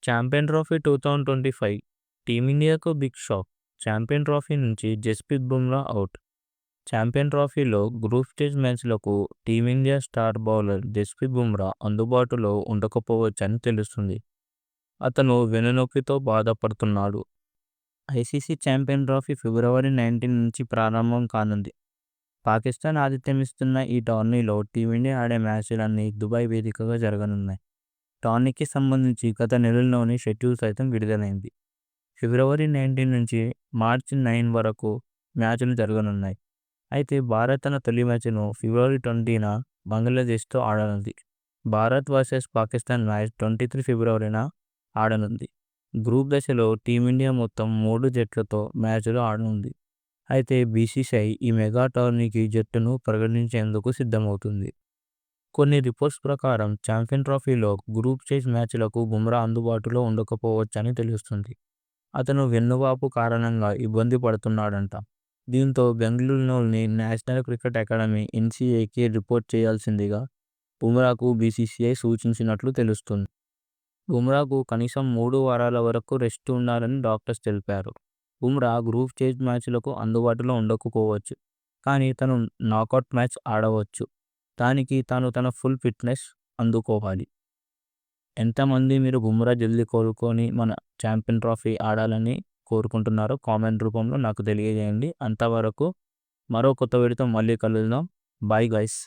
Champion trophy 2025 టీమిండియాకు big shock. Champion trophy నుంచి Jasprit Bumrah out. Champion ట్రోఫీలో గ్రూప్ స్టేజ్ మ్యాచ్లకు team India star bowler Jasprit Bumrah అందుబాటులో ఉండకపోవచ్చని తెలుస్తుంది. అతను వెన్నునొప్పితో బాధపడుతున్నాడు. ఐసీసీ ఛాంపియన్ ట్రోఫీ ఫిబ్రవరి 19 నుంచి ప్రారంభం కానుంది. పాకిస్తాన్ ఆతిథ్యమిస్తున్న ఈ టోర్నీలో టీమిండియా ఆడే మ్యాచ్లన్నీ దుబాయ్ వేదికగా జరగనున్నాయి. టోర్నీకి సంబంధించి గత నెలలోని షెడ్యూల్ సైతం విడుదలైంది. ఫిబ్రవరి 19 నుంచి మార్చి 9 వరకు మ్యాచ్లు జరగనున్నాయి. అయితే భారత్ తన తొలి మ్యాచ్ను ఫిబ్రవరి 20న బంగ్లాదేశ్తో ఆడనుంది. భారత్ వర్సెస్ పాకిస్తాన్ మ్యాచ్ 23 ఫిబ్రవరిన ఆడనుంది. గ్రూప్ దశలో టీమిండియా మొత్తం 3 జట్లతో మ్యాచ్లు ఆడనుంది. అయితే బీసీసీఐ ఈ మెగా టోర్నీకి జట్టును ప్రకటించేందుకు సిద్ధమవుతుంది. కొన్ని రిపోర్ట్స్ ప్రకారం ఛాంపియన్ ట్రోఫీలో గ్రూప్ స్టేజ్ మ్యాచ్లకు బుమ్రా అందుబాటులో ఉండకపోవచ్చని తెలుస్తుంది. అతను వెన్నువాపు కారణంగా ఇబ్బంది పడుతున్నాడంట. దీంతో బెంగళూరులోని నేషనల్ క్రికెట్ అకాడమీ ఎన్సీఏకి రిపోర్ట్ చేయాల్సిందిగా బుమ్రాకు బీసీసీఐ సూచించినట్లు తెలుస్తుంది. బుమ్రాకు కనీసం 3 వారాల వరకు రెస్ట్ ఉండాలని డాక్టర్స్ తెలిపారు. బుమ్రా గ్రూప్ స్టేజ్ మ్యాచ్లకు అందుబాటులో ఉండకపోవచ్చు, కానీ తను నాకౌట్ మ్యాచ్ ఆడవచ్చు. దానికి తాను తన ఫుల్ ఫిట్నెస్ అందుకోవాలి. ఎంతమంది మీరు బుమ్రా జల్దీ కోలుకొని మన ఛాంపియన్ ట్రోఫీ ఆడాలని కోరుకుంటున్నారో కామెంట్ రూపంలో నాకు తెలియజేయండి. అంతవరకు మరో కొత్త వీడియోతో మళ్ళీ కలుద్దాం. Bye guys.